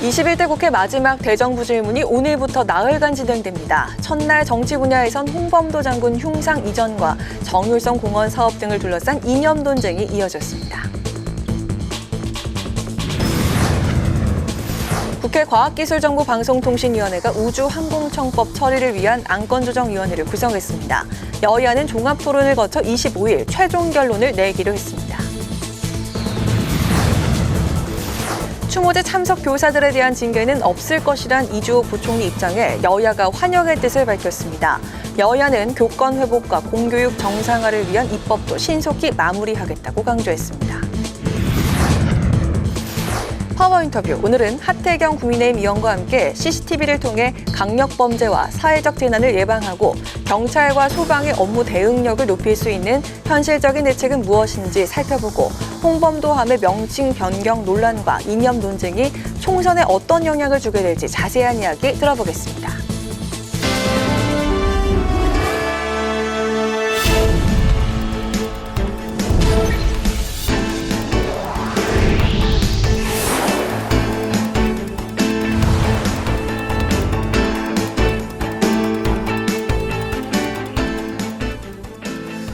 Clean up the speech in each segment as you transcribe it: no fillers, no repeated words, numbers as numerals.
21대 국회 마지막 대정부 질문이 오늘부터 나흘간 진행됩니다. 첫날 정치 분야에선 홍범도 장군 흉상 이전과 정율성 공원 사업 등을 둘러싼 이념 논쟁이 이어졌습니다. 국회 과학기술정보방송통신위원회가 우주항공청법 처리를 위한 안건조정위원회를 구성했습니다. 여야는 종합토론을 거쳐 25일 최종 결론을 내기로 했습니다. 추모제 참석 교사들에 대한 징계는 없을 것이란 이주호 부총리 입장에 여야가 환영의 뜻을 밝혔습니다. 여야는 교권 회복과 공교육 정상화를 위한 입법도 신속히 마무리하겠다고 강조했습니다. 파워 인터뷰. 오늘은 하태경 국민의힘 의원과 함께 CCTV를 통해 강력범죄와 사회적 재난을 예방하고 경찰과 소방의 업무 대응력을 높일 수 있는 현실적인 대책은 무엇인지 살펴보고 홍범도함의 명칭 변경 논란과 이념 논쟁이 총선에 어떤 영향을 주게 될지 자세한 이야기 들어보겠습니다.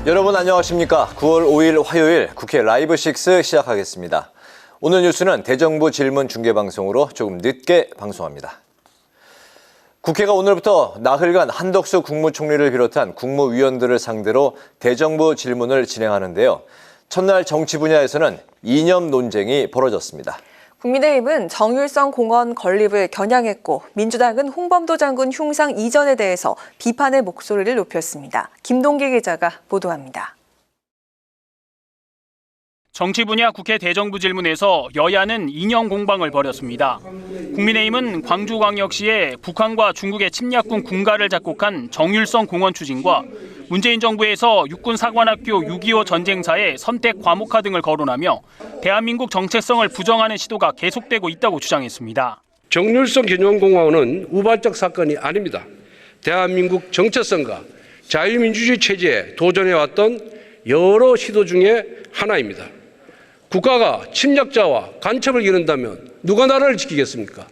여러분 안녕하십니까? 9월 5일 화요일 국회 라이브 6 시작하겠습니다. 오늘 뉴스는 대정부 질문 중계방송으로 조금 늦게 방송합니다. 국회가 오늘부터 나흘간 한덕수 국무총리를 비롯한 국무위원들을 상대로 대정부 질문을 진행하는데요. 첫날 정치 분야에서는 이념 논쟁이 벌어졌습니다. 국민의힘은 정율성 공원 건립을 겨냥했고 민주당은 홍범도 장군 흉상 이전에 대해서 비판의 목소리를 높였습니다. 김동기 기자가 보도합니다. 정치 분야 국회 대정부 질문에서 여야는 이념 공방을 벌였습니다. 국민의힘은 광주광역시에 북한과 중국의 침략군 군가를 작곡한 정율성 공원 추진과 문재인 정부에서 육군사관학교 6.25 전쟁사의 선택 과목화 등을 거론하며 대한민국 정체성을 부정하는 시도가 계속되고 있다고 주장했습니다. 정율성 기념공원은 우발적 사건이 아닙니다. 대한민국 정체성과 자유민주주의 체제에 도전해왔던 여러 시도 중에 하나입니다. 국가가 침략자와 간첩을 기른다면 누가 나라를 지키겠습니까?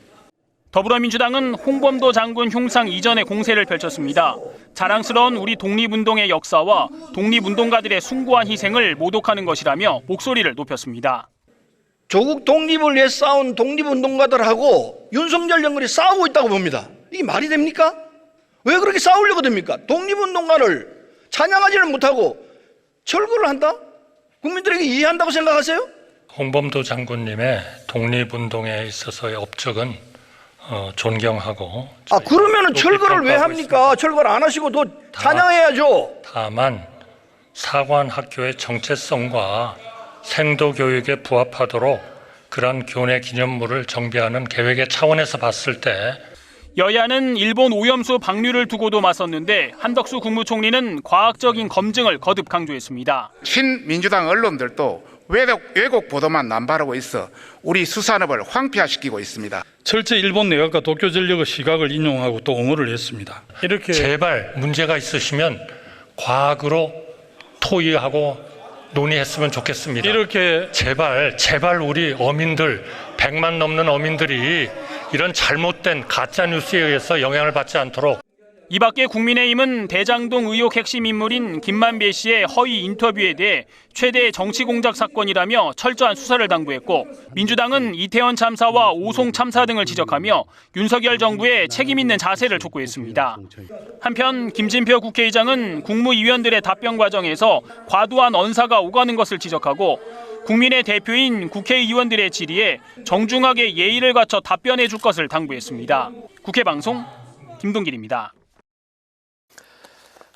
더불어민주당은 홍범도 장군 흉상 이전의 공세를 펼쳤습니다. 자랑스러운 우리 독립운동의 역사와 독립운동가들의 숭고한 희생을 모독하는 것이라며 목소리를 높였습니다. 조국 독립을 위해 싸운 독립운동가들하고 윤석열 정권이 싸우고 있다고 봅니다. 이게 말이 됩니까? 왜 그렇게 싸우려고 됩니까? 독립운동가를 찬양하지를 못하고 철거를 한다? 국민들에게 이해한다고 생각하세요? 홍범도 장군님의 독립운동에 있어서의 업적은 존경하고. 그러면은 철거를 왜 합니까? 철거를 안 하시고 더 찬양해야죠. 다만 사관학교의 정체성과 생도교육에 부합하도록 그런 교내 기념물을 정비하는 계획의 차원에서 봤을 때 여야는 일본 오염수 방류를 두고도 맞섰는데 한덕수 국무총리는 과학적인 검증을 거듭 강조했습니다. 친민주당 언론들도 왜곡 보도만 남발하고 있어 우리 수산업을 황폐화시키고 있습니다. 철제 일본 내각과 도쿄전력의 시각을 인용하고 또 옹호를 했습니다. 이렇게 제발 문제가 있으시면 과학으로 토의하고 논의했으면 좋겠습니다. 이렇게 제발 우리 어민들 100만 넘는 어민들이 이런 잘못된 가짜 뉴스에 의해서 영향을 받지 않도록. 이 밖에 국민의힘은 대장동 의혹 핵심 인물인 김만배 씨의 허위 인터뷰에 대해 최대 정치 공작 사건이라며 철저한 수사를 당부했고 민주당은 이태원 참사와 오송 참사 등을 지적하며 윤석열 정부의 책임 있는 자세를 촉구했습니다. 한편 김진표 국회의장은 국무위원들의 답변 과정에서 과도한 언사가 오가는 것을 지적하고 국민의 대표인 국회의원들의 질의에 정중하게 예의를 갖춰 답변해 줄 것을 당부했습니다. 국회 방송 김동길입니다.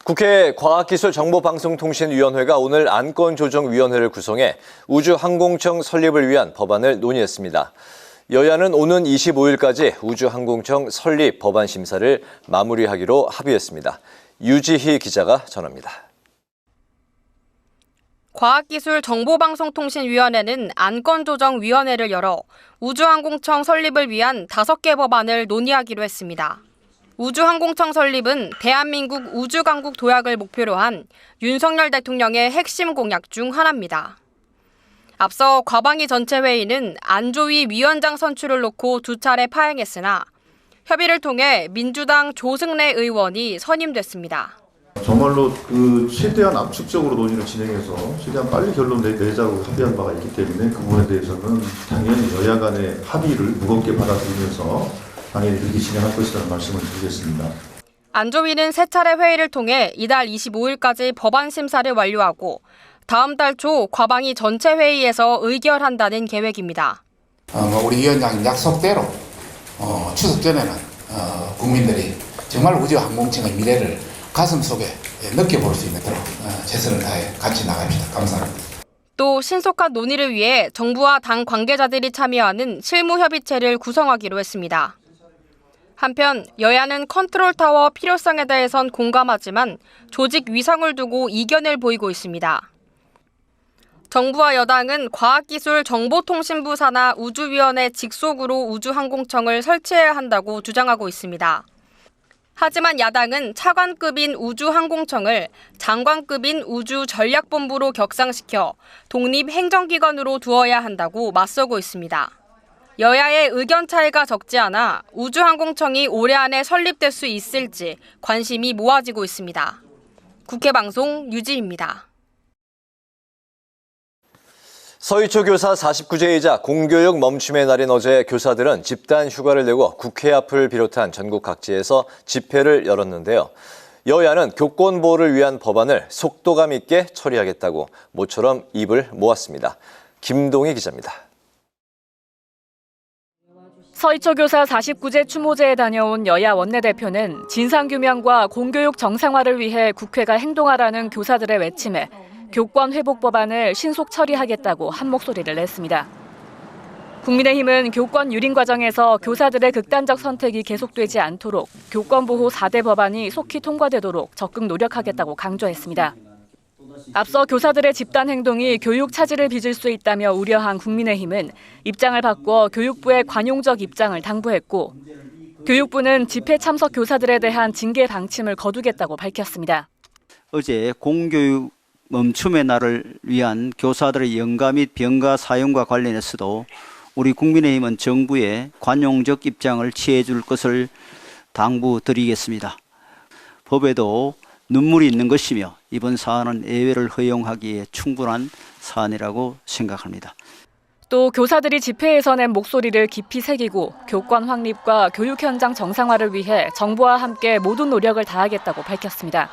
국회 과학기술정보방송통신위원회가 오늘 안건조정위원회를 구성해 우주항공청 설립을 위한 법안을 논의했습니다. 여야는 오는 25일까지 우주항공청 설립 법안 심사를 마무리하기로 합의했습니다. 유지희 기자가 전합니다. 과학기술정보방송통신위원회는 안건조정위원회를 열어 우주항공청 설립을 위한 5개 법안을 논의하기로 했습니다. 우주항공청 설립은 대한민국 우주강국 도약을 목표로 한 윤석열 대통령의 핵심 공약 중 하나입니다. 앞서 과방위 전체회의는 안조위 위원장 선출을 놓고 2차례 파행했으나 협의를 통해 민주당 조승래 의원이 선임됐습니다. 정말로 최대한 압축적으로 논의를 진행해서 최대한 빨리 결론 내자고 합의한 바가 있기 때문에 그 부분에 대해서는 당연히 여야 간의 합의를 무겁게 받아들이면서 당연히 그렇게 진행할 것이라는 말씀을 드리겠습니다. 안조위는 3차례 회의를 통해 이달 25일까지 법안 심사를 완료하고 다음 달 초 과방위 전체 회의에서 의결한다는 계획입니다. 우리 위원장 약속대로 추석 전에는 국민들이 정말 우주항공청의 미래를 가슴속에 느껴볼 수 있도록 최선을 다해 같이 나갑시다. 감사합니다. 또 신속한 논의를 위해 정부와 당 관계자들이 참여하는 실무협의체를 구성하기로 했습니다. 한편 여야는 컨트롤타워 필요성에 대해선 공감하지만 조직 위상을 두고 이견을 보이고 있습니다. 정부와 여당은 과학기술정보통신부 산하 우주위원회 직속으로 우주항공청을 설치해야 한다고 주장하고 있습니다. 하지만 야당은 차관급인 우주항공청을 장관급인 우주전략본부로 격상시켜 독립행정기관으로 두어야 한다고 맞서고 있습니다. 여야의 의견 차이가 적지 않아 우주항공청이 올해 안에 설립될 수 있을지 관심이 모아지고 있습니다. 국회방송 유지입니다. 서희초 교사 49제이자 공교육 멈춤의 날인 어제 교사들은 집단 휴가를 내고 국회 앞을 비롯한 전국 각지에서 집회를 열었는데요. 여야는 교권 보호를 위한 법안을 속도감 있게 처리하겠다고 모처럼 입을 모았습니다. 김동희 기자입니다. 서희초 교사 49제 추모제에 다녀온 여야 원내대표는 진상규명과 공교육 정상화를 위해 국회가 행동하라는 교사들의 외침에 교권 회복 법안을 신속 처리하겠다고 한 목소리를 냈습니다. 국민의힘은 교권 유린 과정에서 교사들의 극단적 선택이 계속되지 않도록 교권 보호 4대 법안이 속히 통과되도록 적극 노력하겠다고 강조했습니다. 앞서 교사들의 집단 행동이 교육 차질을 빚을 수 있다며 우려한 국민의힘은 입장을 바꿔 교육부의 관용적 입장을 당부했고 교육부는 집회 참석 교사들에 대한 징계 방침을 거두겠다고 밝혔습니다. 어제 공교육 멈춤의 날을 위한 교사들의 연가 및 병가 사용과 관련해서도 우리 국민의힘은 정부의 관용적 입장을 취해 줄 것을 당부드리겠습니다. 법에도 눈물이 있는 것이며 이번 사안은 예외를 허용하기에 충분한 사안이라고 생각합니다. 또 교사들이 집회에서 낸 목소리를 깊이 새기고 교권 확립과 교육 현장 정상화를 위해 정부와 함께 모든 노력을 다하겠다고 밝혔습니다.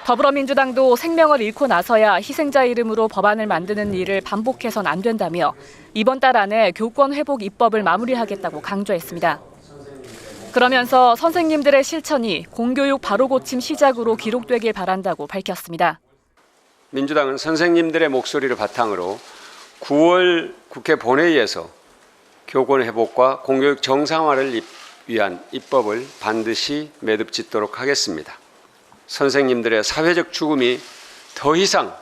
더불어민주당도 생명을 잃고 나서야 희생자 이름으로 법안을 만드는 일을 반복해선 안 된다며 이번 달 안에 교권 회복 입법을 마무리하겠다고 강조했습니다. 그러면서 선생님들의 실천이 공교육 바로 고침 시작으로 기록되길 바란다고 밝혔습니다. 민주당은 선생님들의 목소리를 바탕으로 9월 국회 본회의에서 교권 회복과 공교육 정상화를 위한 입법을 반드시 매듭짓도록 하겠습니다. 선생님들의 사회적 죽음이 더 이상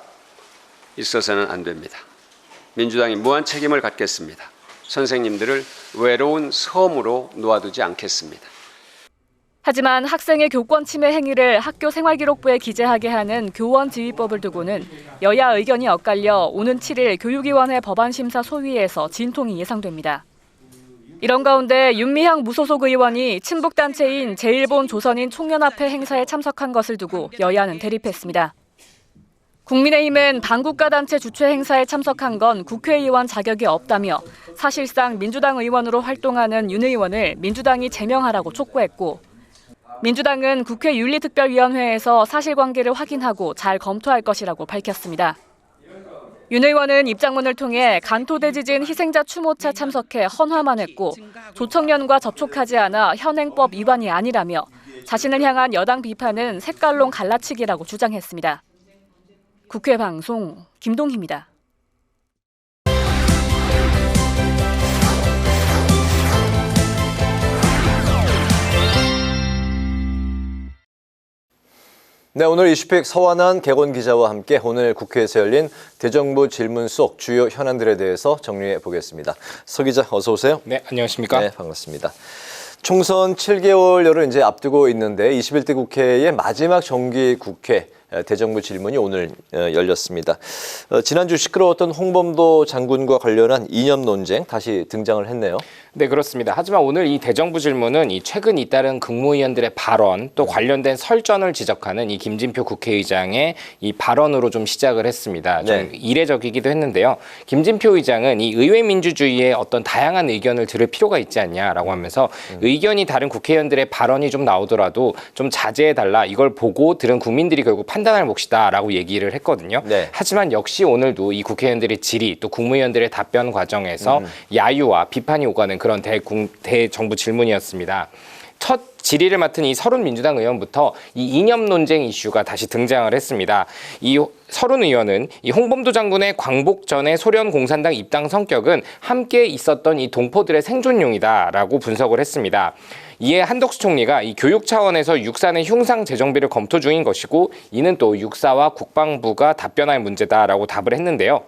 있어서는 안 됩니다. 민주당이 무한 책임을 갖겠습니다. 선생님들을 외로운 섬으로 놓아두지 않겠습니다. 하지만 학생의 교권 침해 행위를 학교 생활기록부에 기재하게 하는 교원지휘법을 두고는 여야 의견이 엇갈려 오는 7일 교육위원회 법안심사 소위에서 진통이 예상됩니다. 이런 가운데 윤미향 무소속 의원이 친북단체인 제1본 조선인 총연합회 행사에 참석한 것을 두고 여야는 대립했습니다. 국민의힘은 반국가 단체 주최 행사에 참석한 건 국회의원 자격이 없다며 사실상 민주당 의원으로 활동하는 윤 의원을 민주당이 제명하라고 촉구했고 민주당은 국회 윤리특별위원회에서 사실관계를 확인하고 잘 검토할 것이라고 밝혔습니다. 윤 의원은 입장문을 통해 간토대 지진 희생자 추모차 참석해 헌화만 했고 조청년과 접촉하지 않아 현행법 위반이 아니라며 자신을 향한 여당 비판은 색깔론 갈라치기라고 주장했습니다. 국회 방송 김동희입니다. 네, 오늘 이슈픽 서완한 개건 기자와 함께 오늘 국회에서 열린 대정부 질문 속 주요 현안들에 대해서 정리해 보겠습니다. 서 기자 어서 오세요. 네, 안녕하십니까? 네, 반갑습니다. 총선 7개월여를 이제 앞두고 있는데 21대 국회의 마지막 정기 국회 대정부 질문이 오늘 열렸습니다. 지난주 시끄러웠던 홍범도 장군과 관련한 이념 논쟁 다시 등장을 했네요. 네, 그렇습니다. 하지만 오늘 이 대정부 질문은 이 최근 잇따른 국무위원들의 발언 또 관련된 설전을 지적하는 이 김진표 국회의장의 이 발언으로 좀 시작을 했습니다. 좀 이례적이기도 했는데요. 김진표 의장은 이 의회 민주주의에 어떤 다양한 의견을 들을 필요가 있지 않냐라고 하면서 의견이 다른 국회의원들의 발언이 좀 나오더라도 좀 자제해달라. 이걸 보고 들은 국민들이 결국 판단할 몫이다라고 얘기를 했거든요. 하지만 역시 오늘도 이 국회의원들의 질의 또 국무위원들의 답변 과정에서 야유와 비판이 오가는 그런 대정부 질문이었습니다. 첫 질의를 맡은 이 서른 민주당 의원부터 이 이념 논쟁 이슈가 다시 등장을 했습니다. 이 서른 의원은 이 홍범도 장군의 광복 전의 소련 공산당 입당 성격은 함께 있었던 이 동포들의 생존용이다라고 분석을 했습니다. 이에 한덕수 총리가 이 교육 차원에서 육사의 흉상 재정비를 검토 중인 것이고 이는 또 육사와 국방부가 답변할 문제다라고 답을 했는데요.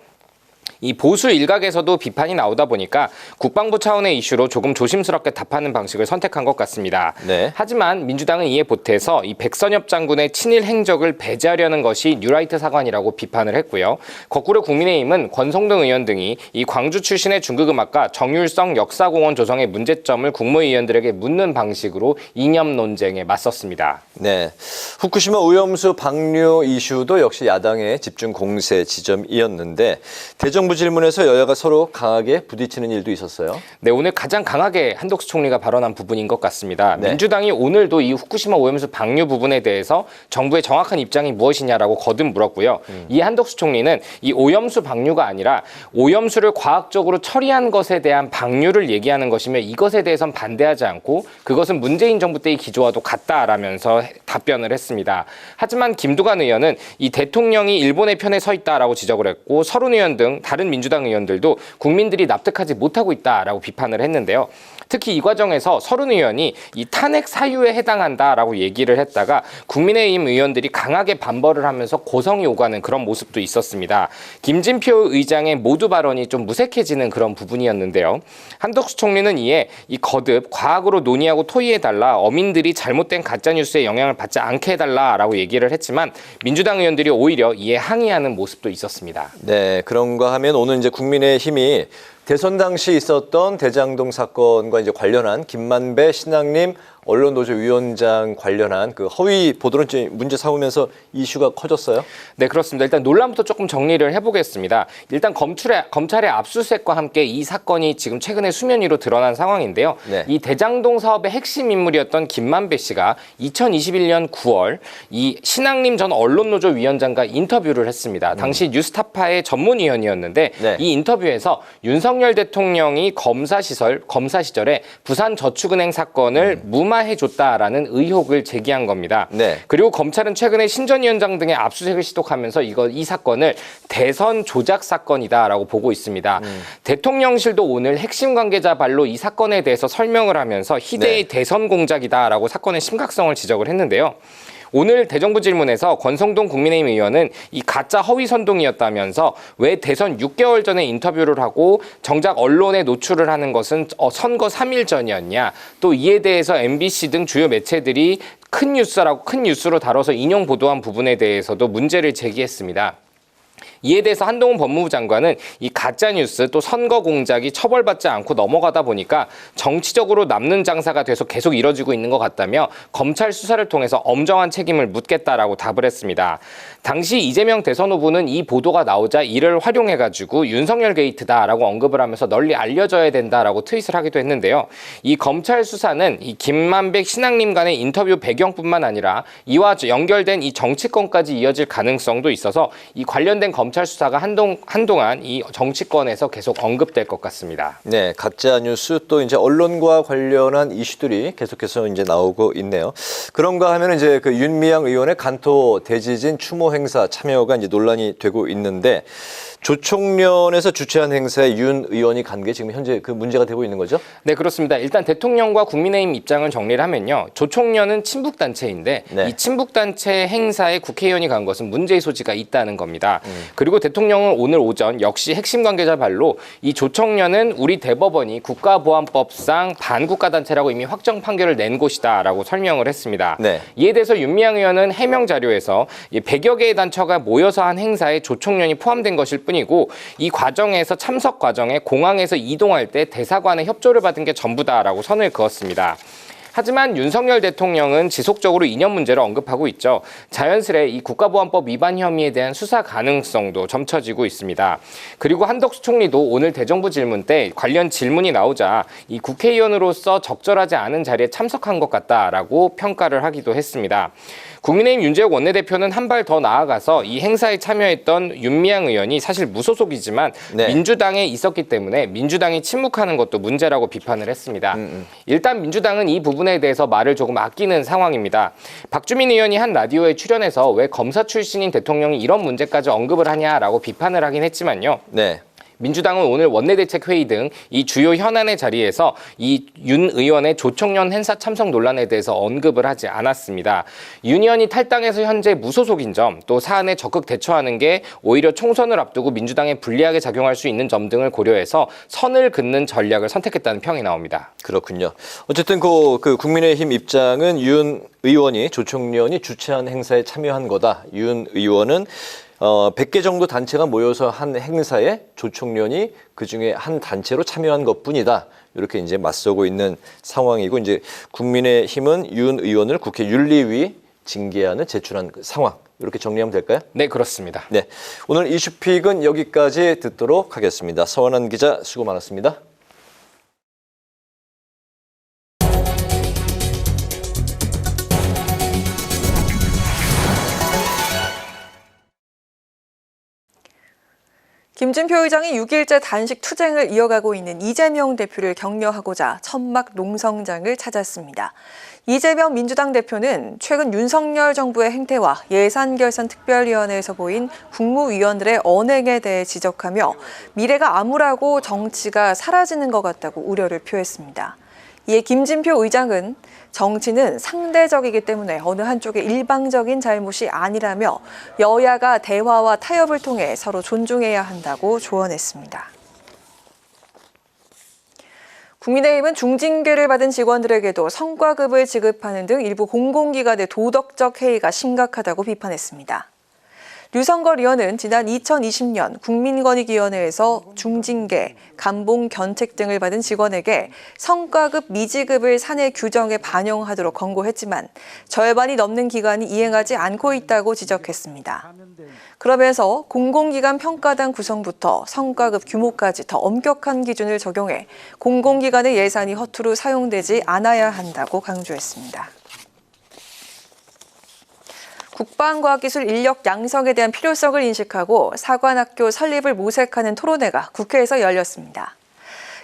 이 보수 일각에서도 비판이 나오다 보니까 국방부 차원의 이슈로 조금 조심스럽게 답하는 방식을 선택한 것 같습니다. 하지만 민주당은 이에 보태서 이 백선엽 장군의 친일 행적을 배제하려는 것이 뉴라이트 사관이라고 비판을 했고요. 거꾸로 국민의힘은 권성동 의원 등이 이 광주 출신의 중국음악가 정율성 역사공원 조성의 문제점을 국무위원들에게 묻는 방식으로 이념 논쟁에 맞섰습니다. 네, 후쿠시마 오염수 방류 이슈도 역시 야당의 집중 공세 지점이었는데 대정부 질문에서 여야가 서로 강하게 부딪히는 일도 있었어요. 네, 오늘 가장 강하게 한덕수 총리가 발언한 부분인 것 같습니다. 민주당이 오늘도 이 후쿠시마 오염수 방류 부분에 대해서 정부의 정확한 입장이 무엇이냐라고 거듭 물었고요. 이 한덕수 총리는 이 오염수 방류가 아니라 오염수를 과학적으로 처리한 것에 대한 방류를 얘기하는 것이며 이것에 대해서는 반대하지 않고 그것은 문재인 정부 때의 기조와도 같다라면서 답변을 했습니다. 하지만 김두관 의원은 이 대통령이 일본의 편에 서 있다라고 지적을 했고 서른 의원 등 다른 민주당 의원들도 국민들이 납득하지 못하고 있다라고 비판을 했는데요. 특히 이 과정에서 서른 의원이 이 탄핵 사유에 해당한다라고 얘기를 했다가 국민의힘 의원들이 강하게 반발을 하면서 고성이 오가는 그런 모습도 있었습니다. 김진표 의장의 모두 발언이 좀 무색해지는 그런 부분이었는데요. 한덕수 총리는 이에 이 거듭 과학으로 논의하고 토의해달라, 어민들이 잘못된 가짜뉴스에 영향을 받지 않게 해달라라고 얘기를 했지만 민주당 의원들이 오히려 이에 항의하는 모습도 있었습니다. 네, 그런가 하면 오늘 이제 국민의힘이 대선 당시 있었던 대장동 사건과 이제 관련한 김만배 신앙림 언론노조 위원장 관련한 그 허위 보도론 문제 삼으면서 이슈가 커졌어요? 네, 그렇습니다. 일단 논란부터 조금 정리를 해보겠습니다. 일단 검찰의 압수수색과 함께 이 사건이 지금 최근에 수면 위로 드러난 상황인데요. 이 대장동 사업의 핵심 인물이었던 김만배 씨가 2021년 9월 이 신앙림 전 언론노조 위원장과 인터뷰를 했습니다. 당시 뉴스타파의 전문위원이었는데 이 인터뷰에서 윤석열 대통령이 검사 시절에 부산저축은행 사건을 무마해줬다라는 의혹을 제기한 겁니다. 그리고 검찰은 최근에 신 전 위원장 등의 압수수색을 시도하면서 이 사건을 대선 조작 사건이다라고 보고 있습니다. 대통령실도 오늘 핵심 관계자 발로 이 사건에 대해서 설명을 하면서 희대의 대선 공작이다라고 사건의 심각성을 지적을 했는데요. 오늘 대정부 질문에서 권성동 국민의힘 의원은 이 가짜 허위 선동이었다면서 왜 대선 6개월 전에 인터뷰를 하고 정작 언론에 노출을 하는 것은 선거 3일 전이었냐. 또 이에 대해서 MBC 등 주요 매체들이 큰 뉴스로 다뤄서 인용 보도한 부분에 대해서도 문제를 제기했습니다. 이에 대해서 한동훈 법무부 장관은 이 가짜뉴스 또 선거 공작이 처벌받지 않고 넘어가다 보니까 정치적으로 남는 장사가 돼서 계속 이뤄지고 있는 것 같다며 검찰 수사를 통해서 엄정한 책임을 묻겠다라고 답을 했습니다. 당시 이재명 대선 후보는 이 보도가 나오자 이를 활용해가지고 윤석열 게이트다라고 언급을 하면서 널리 알려져야 된다라고 트윗을 하기도 했는데요. 이 검찰 수사는 이 김만백 신앙림 간의 인터뷰 배경뿐만 아니라 이와 연결된 이 정치권까지 이어질 가능성도 있어서 이 관련된 검찰 수사가 한동안 이 정치권에서 계속 언급될 것 같습니다. 네, 가짜 뉴스 또 이제 언론과 관련한 이슈들이 계속해서 이제 나오고 있네요. 그런가 하면 이제 그 윤미향 의원의 간토 대지진 추모 행사 참여가 이제 논란이 되고 있는데 조총련에서 주최한 행사에 윤 의원이 간 게 지금 현재 그 문제가 되고 있는 거죠? 네, 그렇습니다. 일단 대통령과 국민의힘 입장을 정리를 하면요. 조총련은 친북단체인데 이 친북단체 행사에 국회의원이 간 것은 문제의 소지가 있다는 겁니다. 그리고 대통령은 오늘 오전 역시 핵심 관계자 발로 이 조총련은 우리 대법원이 국가보안법상 반국가단체라고 이미 확정 판결을 낸 곳이다라고 설명을 했습니다. 네. 이에 대해서 윤미향 의원은 해명 자료에서 100여 개의 단체가 모여서 한 행사에 조총련이 포함된 것일 뿐이고 이 과정에서 참석 과정에 공항에서 이동할 때 대사관의 협조를 받은 게 전부다라고 선을 그었습니다. 하지만 윤석열 대통령은 지속적으로 이념 문제를 언급하고 있죠. 자연스레 이 국가보안법 위반 혐의에 대한 수사 가능성도 점쳐지고 있습니다. 그리고 한덕수 총리도 오늘 대정부 질문 때 관련 질문이 나오자 이 국회의원으로서 적절하지 않은 자리에 참석한 것 같다라고 평가를 하기도 했습니다. 국민의힘 윤재욱 원내대표는 한 발 더 나아가서 이 행사에 참여했던 윤미향 의원이 사실 무소속이지만 민주당에 있었기 때문에 민주당이 침묵하는 것도 문제라고 비판을 했습니다. 일단 민주당은 이 부분에 대해서 말을 조금 아끼는 상황입니다. 박주민 의원이 한 라디오에 출연해서 왜 검사 출신인 대통령이 이런 문제까지 언급을 하냐라고 비판을 하긴 했지만요. 네. 민주당은 오늘 원내대책회의 등 이 주요 현안의 자리에서 이 윤 의원의 조총련 행사 참석 논란에 대해서 언급을 하지 않았습니다. 윤 의원이 탈당해서 현재 무소속인 점, 또 사안에 적극 대처하는 게 오히려 총선을 앞두고 민주당에 불리하게 작용할 수 있는 점 등을 고려해서 선을 긋는 전략을 선택했다는 평이 나옵니다. 그렇군요. 어쨌든 그 국민의힘 입장은 윤 의원이 조총련이 주최한 행사에 참여한 거다. 윤 의원은 100개 정도 단체가 모여서 한 행사에 조총련이 그중에 한 단체로 참여한 것뿐이다. 이렇게 이제 맞서고 있는 상황이고 이제 국민의힘은 윤 의원을 국회 윤리위 징계안을 제출한 그 상황. 이렇게 정리하면 될까요? 네, 그렇습니다. 네, 오늘 이슈픽은 여기까지 듣도록 하겠습니다. 서원한 기자 수고 많았습니다. 김진표 의장이 6일째 단식 투쟁을 이어가고 있는 이재명 대표를 격려하고자 천막 농성장을 찾았습니다. 이재명 민주당 대표는 최근 윤석열 정부의 행태와 예산결산특별위원회에서 보인 국무위원들의 언행에 대해 지적하며 미래가 암울하고 정치가 사라지는 것 같다고 우려를 표했습니다. 이에 김진표 의장은 정치는 상대적이기 때문에 어느 한쪽의 일방적인 잘못이 아니라며 여야가 대화와 타협을 통해 서로 존중해야 한다고 조언했습니다. 국민의힘은 중징계를 받은 직원들에게도 성과급을 지급하는 등 일부 공공기관의 도덕적 해이가 심각하다고 비판했습니다. 류성걸 의원은 지난 2020년 국민권익위원회에서 중징계, 감봉, 견책 등을 받은 직원에게 성과급 미지급을 사내 규정에 반영하도록 권고했지만 절반이 넘는 기관이 이행하지 않고 있다고 지적했습니다. 그러면서 공공기관 평가단 구성부터 성과급 규모까지 더 엄격한 기준을 적용해 공공기관의 예산이 허투루 사용되지 않아야 한다고 강조했습니다. 국방과학기술 인력 양성에 대한 필요성을 인식하고 사관학교 설립을 모색하는 토론회가 국회에서 열렸습니다.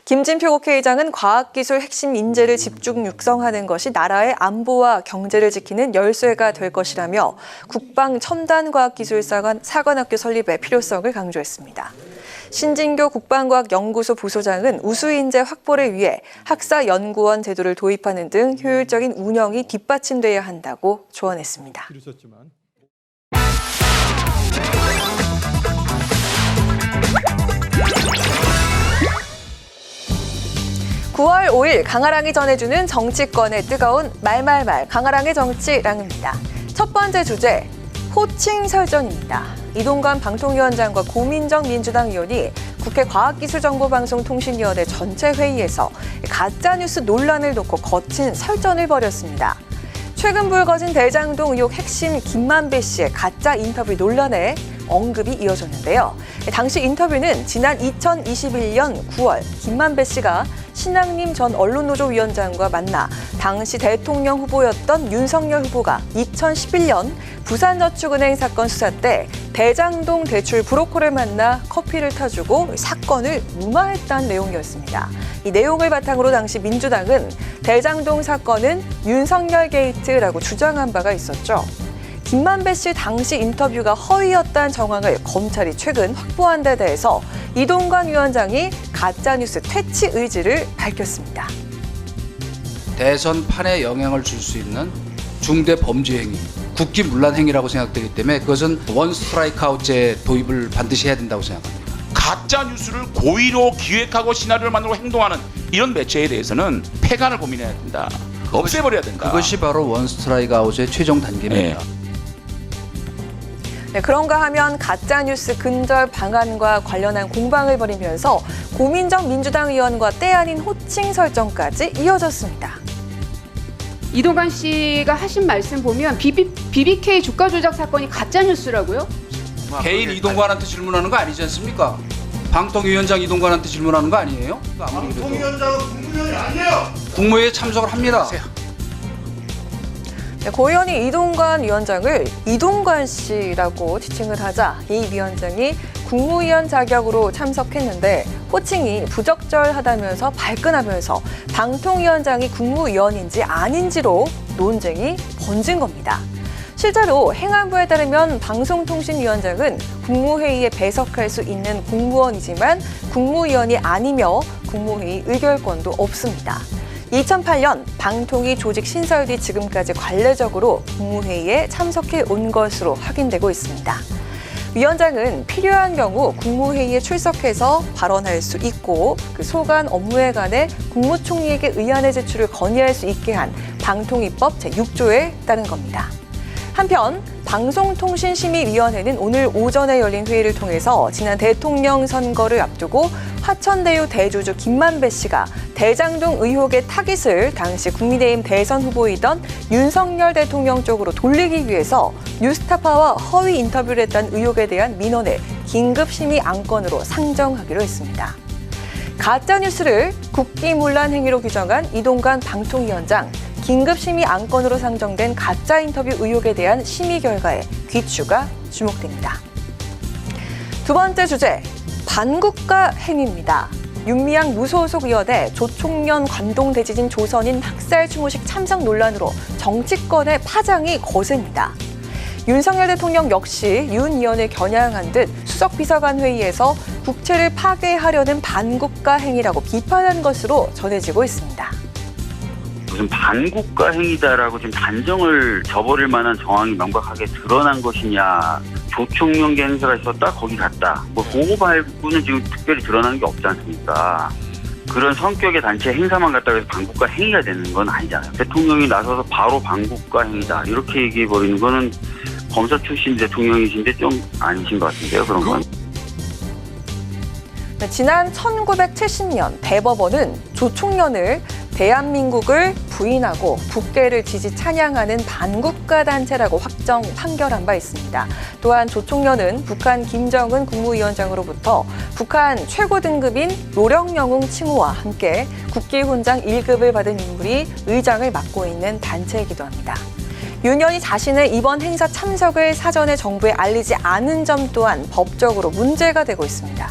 김진표 국회의장은 과학기술 핵심 인재를 집중 육성하는 것이 나라의 안보와 경제를 지키는 열쇠가 될 것이라며 국방첨단과학기술 사관학교 설립의 필요성을 강조했습니다. 신진교 국방과학연구소 부소장은 우수인재 확보를 위해 학사연구원 제도를 도입하는 등 효율적인 운영이 뒷받침돼야 한다고 조언했습니다. 9월 5일 강아랑이 전해주는 정치권의 뜨거운 말말말 강아랑의 정치랑입니다. 첫 번째 주제, 호칭 설전입니다. 이동관 방통위원장과 고민정 민주당 의원이 국회 과학기술정보방송통신위원회 전체 회의에서 가짜뉴스 논란을 놓고 거친 설전을 벌였습니다. 최근 불거진 대장동 의혹 핵심 김만배 씨의 가짜 인터뷰 논란에 언급이 이어졌는데요. 당시 인터뷰는 지난 2021년 9월 김만배 씨가 신앙림 전 언론노조위원장과 만나 당시 대통령 후보였던 윤석열 후보가 2011년 부산저축은행 사건 수사 때 대장동 대출 브로커를 만나 커피를 타주고 사건을 무마했다는 내용이었습니다. 이 내용을 바탕으로 당시 민주당은 대장동 사건은 윤석열 게이트라고 주장한 바가 있었죠. 김만배 씨 당시 인터뷰가 허위였다는 정황을 검찰이 최근 확보한 데 대해서 이동관 위원장이 가짜뉴스 퇴치 의지를 밝혔습니다. 대선판에 영향을 줄 수 있는 중대 범죄 행위, 국기문란 행위라고 생각되기 때문에 그것은 원 스트라이크 아웃제 도입을 반드시 해야 된다고 생각합니다. 가짜 뉴스를 고의로 기획하고 시나리오를 만들고 행동하는 이런 매체에 대해서는 폐간을 고민해야 된다. 없애버려야 된다. 그것이 바로 원 스트라이크 아웃의 최종 단계입니다. 네, 그런가 하면 가짜뉴스 근절 방안과 관련한 공방을 벌이면서 고민정 민주당 의원과 때 아닌 호칭 설정까지 이어졌습니다. 이동관 씨가 하신 말씀 보면 BBK 주가 조작 사건이 가짜뉴스라고요? 개인 이동관한테 질문하는 거 아니지 않습니까? 방통위원장 이동관한테 질문하는 거 아니에요? 방통위원장은 국무위원이 아니에요. 국무회의에 참석을 합니다. 네, 고 의원이 이동관 위원장을 이동관 씨라고 지칭을 하자 이 위원장이 국무위원 자격으로 참석했는데 호칭이 부적절하다면서 발끈하면서 방통위원장이 국무위원인지 아닌지로 논쟁이 번진 겁니다. 실제로 행안부에 따르면 방송통신위원장은 국무회의에 배석할 수 있는 공무원이지만 국무위원이 아니며 국무회의 의결권도 없습니다. 2008년 방통위 조직 신설 뒤 지금까지 관례적으로 국무회의에 참석해 온 것으로 확인되고 있습니다. 위원장은 필요한 경우 국무회의에 출석해서 발언할 수 있고 그 소관 업무에 관해 국무총리에게 의안의 제출을 건의할 수 있게 한 방통위법 제6조에 따른 겁니다. 한편 방송통신심의위원회는 오늘 오전에 열린 회의를 통해서 지난 대통령 선거를 앞두고 화천대유 대주주 김만배 씨가 대장동 의혹의 타깃을 당시 국민의힘 대선 후보이던 윤석열 대통령 쪽으로 돌리기 위해서 뉴스타파와 허위 인터뷰를 했다는 의혹에 대한 민원을 긴급심의 안건으로 상정하기로 했습니다. 가짜뉴스를 국기문란 행위로 규정한 이동관 방통위원장, 긴급심의 안건으로 상정된 가짜 인터뷰 의혹에 대한 심의 결과에 귀추가 주목됩니다. 두 번째 주제, 반국가 행위입니다. 윤미향 무소속 의원의 조총련 관동대지진 조선인 학살 추모식 참석 논란으로 정치권의 파장이 거셉니다. 윤석열 대통령 역시 윤 의원을 겨냥한 듯 수석비서관 회의에서 국채를 파괴하려는 반국가 행위라고 비판한 것으로 전해지고 있습니다. 무슨 반국가 행위다라고 지금 단정을 저버릴 만한 정황이 명백하게 드러난 것이냐. 조총련계 행사가 있었다, 거기 갔다. 뭐 그거 말고는 지금 특별히 드러나는 게 없지 않습니까? 그런 성격의 단체 행사만 갔다고 해서 반국가 행위가 되는 건 아니잖아요. 대통령이 나서서 바로 반국가 행위다 이렇게 얘기해버리는 거는 검사 출신 대통령이신데 좀 아니신 것 같은데요, 그런 건. 지난 1970년 대법원은 조총련을 대한민국을 부인하고 국계를 지지 찬양하는 반국가 단체라고 확정 판결한 바 있습니다. 또한 조총련은 북한 김정은 국무위원장으로부터 북한 최고 등급인 노령영웅 칭호와 함께 국기훈장 1급을 받은 인물이 의장을 맡고 있는 단체이기도 합니다. 윤 의원이 자신의 이번 행사 참석을 사전에 정부에 알리지 않은 점 또한 법적으로 문제가 되고 있습니다.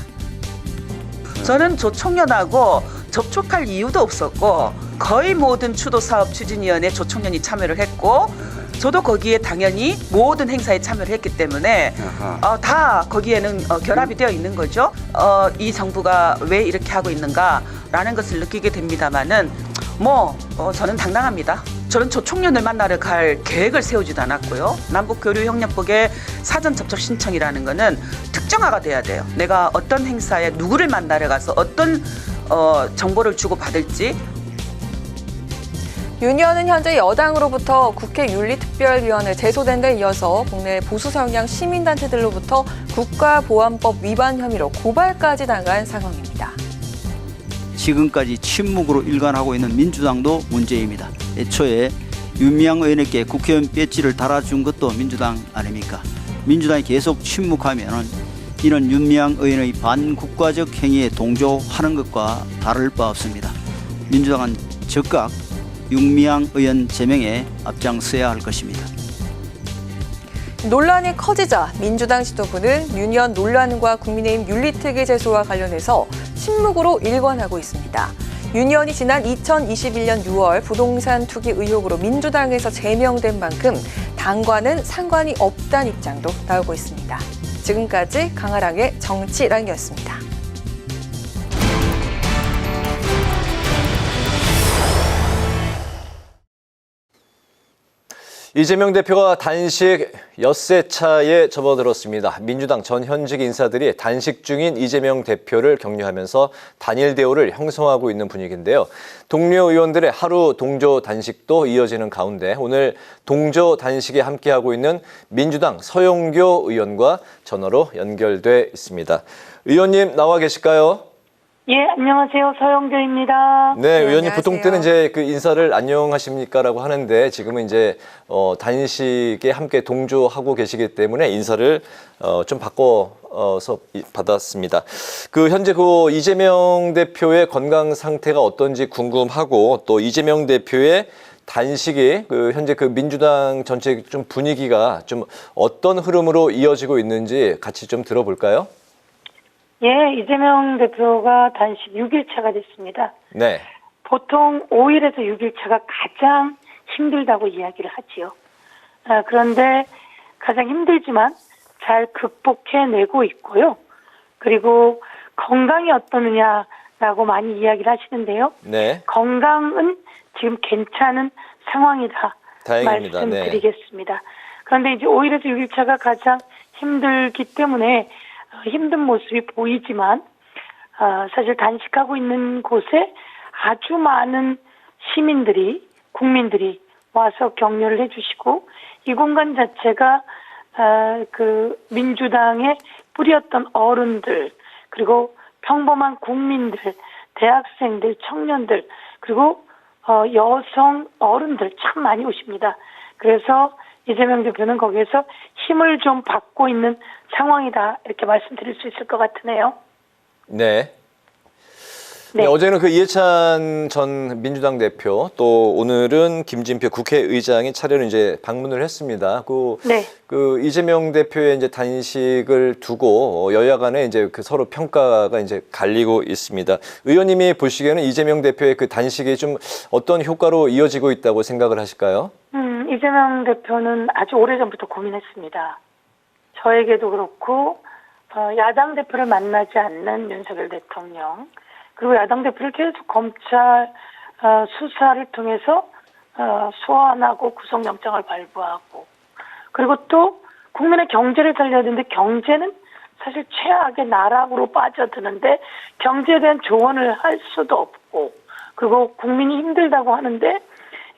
저는 조총련하고 접촉할 이유도 없었고 거의 모든 추도사업 추진위원회 조총련이 참여를 했고 저도 거기에 당연히 모든 행사에 참여를 했기 때문에 다 거기에는 결합이 되어 있는 거죠. 이 정부가 왜 이렇게 하고 있는가라는 것을 느끼게 됩니다만은 저는 당당합니다. 저는 조총련을 만나러 갈 계획을 세우지도 않았고요. 남북교류협력법의 사전 접촉 신청이라는 거는 특정화가 돼야 돼요. 내가 어떤 행사에 누구를 만나러 가서 어떤 정보를 주고받을지. 윤 의원은 현재 여당으로부터 국회 윤리특별위원회 제소된 데 이어서 국내 보수 성향 시민단체들로부터 국가보안법 위반 혐의로 고발까지 당한 상황입니다. 지금까지 침묵으로 일관하고 있는 민주당도 문제입니다. 애초에 윤미향 의원에게 국회의원 배지를 달아준 것도 민주당 아닙니까? 민주당이 계속 침묵하면 이런 윤미향 의원의 반국가적 행위에 동조하는 것과 다를 바 없습니다. 민주당은 즉각 윤미향 의원 제명에 앞장서야 할 것입니다. 논란이 커지자 민주당 지도부는 윤 의원 논란과 국민의힘 윤리특위 제소와 관련해서 침묵으로 일관하고 있습니다. 윤 의원이 지난 2021년 6월 부동산 투기 의혹으로 민주당에서 제명된 만큼 당과는 상관이 없다는 입장도 나오고 있습니다. 지금까지 강아랑의 정치랑이었습니다. 이재명 대표가 단식 엿새 차에 접어들었습니다. 민주당 전 현직 인사들이 단식 중인 이재명 대표를 격려하면서 단일 대우를 형성하고 있는 분위기인데요. 동료 의원들의 하루 동조 단식도 이어지는 가운데 오늘 동조 단식에 함께하고 있는 민주당 서영교 의원과 전화로 연결돼 있습니다. 의원님 나와 계실까요? 예, 안녕하세요. 서영교입니다. 네, 의원님 보통 때는 이제 그 인사를 안녕하십니까라고 하는데 지금은 이제 단식에 함께 동조하고 계시기 때문에 인사를 좀 바꿔서 받았습니다. 그 현재 그 이재명 대표의 건강 상태가 어떤지 궁금하고 또 이재명 대표의 단식이 그 현재 그 민주당 전체 좀 분위기가 좀 어떤 흐름으로 이어지고 있는지 같이 좀 들어볼까요? 예, 이재명 대표가 단식 6일차가 됐습니다. 네. 보통 5일에서 6일차가 가장 힘들다고 이야기를 하지요. 그런데 가장 힘들지만 잘 극복해내고 있고요. 그리고 건강이 어떠느냐라고 많이 이야기를 하시는데요. 네. 건강은 지금 괜찮은 상황이다. 다행입니다. 말씀드리겠습니다. 네. 그런데 이제 5일에서 6일차가 가장 힘들기 때문에 힘든 모습이 보이지만 사실 단식하고 있는 곳에 아주 많은 시민들이 국민들이 와서 격려를 해주시고 이 공간 자체가 그 민주당의 뿌리였던 어른들 그리고 평범한 국민들 대학생들 청년들 그리고 여성 어른들 참 많이 오십니다. 그래서 이재명 대표는 거기에서 힘을 좀 받고 있는 상황이다 이렇게 말씀드릴 수 있을 것 같으네요. 네. 네. 어제는 그 이해찬 전 민주당 대표 또 오늘은 김진표 국회의장이 차례로 이제 방문을 했습니다. 그 이재명 대표의 이제 단식을 두고 여야 간에 이제 그 서로 평가가 이제 갈리고 있습니다. 의원님이 보시기에는 이재명 대표의 그 단식이 좀 어떤 효과로 이어지고 있다고 생각을 하실까요? 이재명 대표는 아주 오래전부터 고민했습니다. 저에게도 그렇고 야당 대표를 만나지 않는 윤석열 대통령 그리고 야당 대표를 계속 검찰 수사를 통해서 소환하고 구속영장을 발부하고 그리고 또 국민의 경제를 살려야 되는데 경제는 사실 최악의 나락으로 빠져드는데 경제에 대한 조언을 할 수도 없고 그리고 국민이 힘들다고 하는데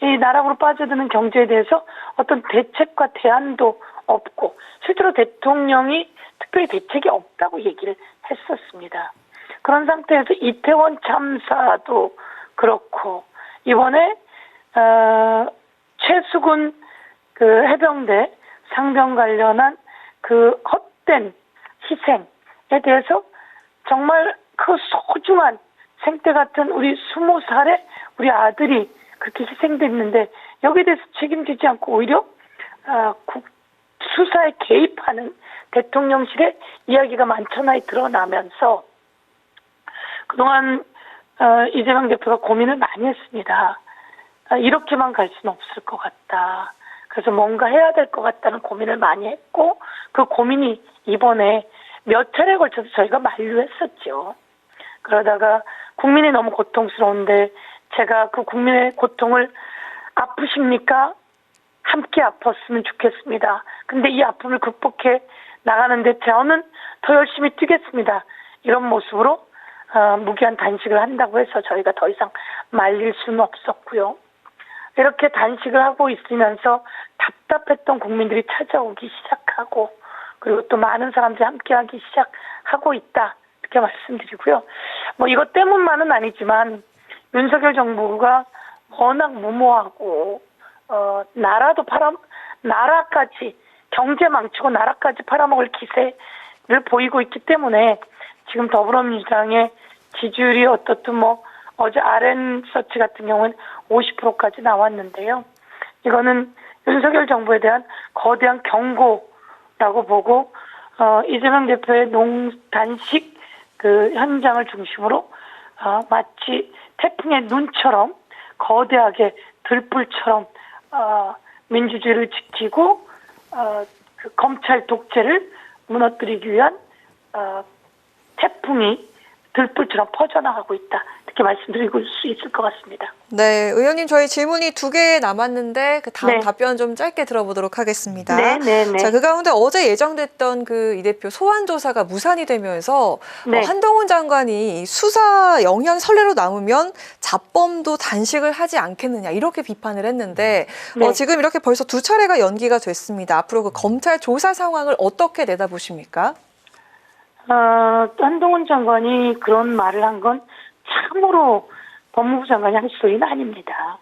이 나락으로 빠져드는 경제에 대해서 어떤 대책과 대안도 없고 실제로 대통령이 특별히 대책이 없다고 얘기를 했었습니다. 그런 상태에서 이태원 참사도 그렇고 이번에 최수근 그 해병대 상병 관련한 그 헛된 희생에 대해서 정말 그 소중한 생태 같은 우리 20살의 우리 아들이 그렇게 희생됐는데 여기에 대해서 책임지지 않고 오히려 수사에 개입하는 대통령실의 이야기가 만천하에 드러나면서 그동안 이재명 대표가 고민을 많이 했습니다. 이렇게만 갈 수는 없을 것 같다. 그래서 뭔가 해야 될 것 같다는 고민을 많이 했고 그 고민이 이번에 몇 차례에 걸쳐서 저희가 만류했었죠. 그러다가 국민이 너무 고통스러운데 제가 그 국민의 고통을 아프십니까? 함께 아팠으면 좋겠습니다. 근데 이 아픔을 극복해 나가는데 저는 더 열심히 뛰겠습니다. 이런 모습으로 무기한 단식을 한다고 해서 저희가 더 이상 말릴 수는 없었고요. 이렇게 단식을 하고 있으면서 답답했던 국민들이 찾아오기 시작하고 그리고 또 많은 사람들이 함께하기 시작하고 있다. 이렇게 말씀드리고요. 뭐 이것 때문만은 아니지만 윤석열 정부가 워낙 무모하고 나라까지 경제 망치고 나라까지 팔아먹을 기세를 보이고 있기 때문에 지금 더불어민주당의 지지율이 어떻든 뭐 어제 RN서치 같은 경우는 50%까지 나왔는데요. 이거는 윤석열 정부에 대한 거대한 경고라고 보고 이재명 대표의 단식 그 현장을 중심으로 마치 태풍의 눈처럼 거대하게 들불처럼 민주주의를 지키고 그 검찰 독재를 무너뜨리기 위한 태풍이 들불처럼 퍼져나가고 있다. 이렇게 말씀드리고 수 있을 것 같습니다. 네, 의원님 저희 질문이 2개 남았는데 그 다음 네. 답변 좀 짧게 들어보도록 하겠습니다. 네. 자, 그 가운데 어제 예정됐던 그 이 대표 소환 조사가 무산이 되면서 네. 한동훈 장관이 수사 영향 선례로 남으면 자범도 단식을 하지 않겠느냐 이렇게 비판을 했는데 네. 지금 이렇게 벌써 2차례가 연기가 됐습니다. 앞으로 그 검찰 조사 상황을 어떻게 내다보십니까? 한동훈 장관이 그런 말을 한 건 참으로 법무부 장관이 할 소리는 아닙니다.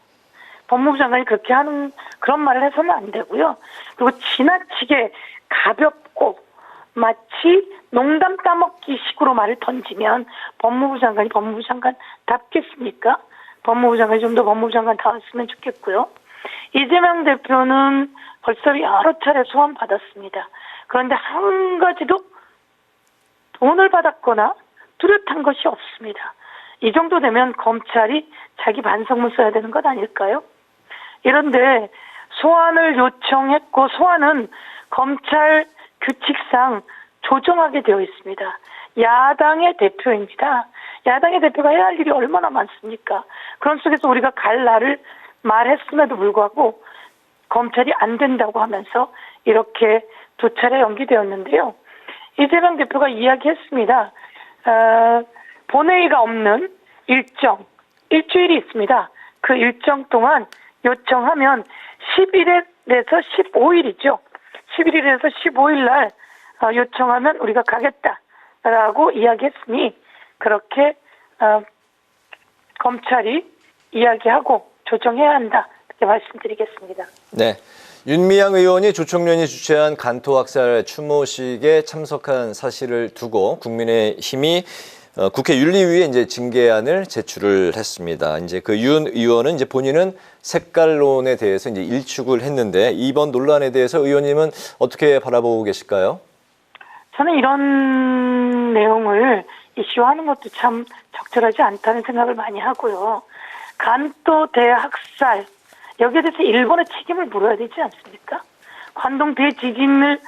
법무부 장관이 그렇게 하는 그런 말을 해서는 안 되고요. 그리고 지나치게 가볍고 마치 농담 따먹기 식으로 말을 던지면 법무부 장관이 법무부 장관 답겠습니까? 법무부 장관이 좀 더 법무부 장관 다웠으면 좋겠고요. 이재명 대표는 벌써 여러 차례 소환 받았습니다. 그런데 한 가지도 돈을 받았거나 뚜렷한 것이 없습니다. 이 정도 되면 검찰이 자기 반성문 써야 되는 것 아닐까요? 이런데 소환을 요청했고 소환은 검찰 규칙상 조정하게 되어 있습니다. 야당의 대표입니다. 야당의 대표가 해야 할 일이 얼마나 많습니까? 그런 속에서 우리가 갈 날을 말했음에도 불구하고 검찰이 안 된다고 하면서 이렇게 2차례 연기되었는데요. 이재명 대표가 이야기했습니다. 본회의가 없는 일주일이 있습니다. 그 일정 동안 요청하면 11일에서 15일이죠. 11일에서 15일 날 요청하면 우리가 가겠다라고 이야기했으니 그렇게 검찰이 이야기하고 조정해야 한다. 이렇게 말씀드리겠습니다. 네. 윤미향 의원이 조총련이 주최한 간토학살 추모식에 참석한 사실을 두고 국민의힘이 국회 윤리위에 이제 징계안을 제출을 했습니다. 이제 그 윤 의원은 이제 본인은 색깔론에 대해서 이제 일축을 했는데 이번 논란에 대해서 의원님은 어떻게 바라보고 계실까요? 저는 이런 내용을 이슈화하는 것도 참 적절하지 않다는 생각을 많이 하고요. 간토 대학살 여기에 대해서 일본의 책임을 물어야 되지 않습니까? 관동 대지진을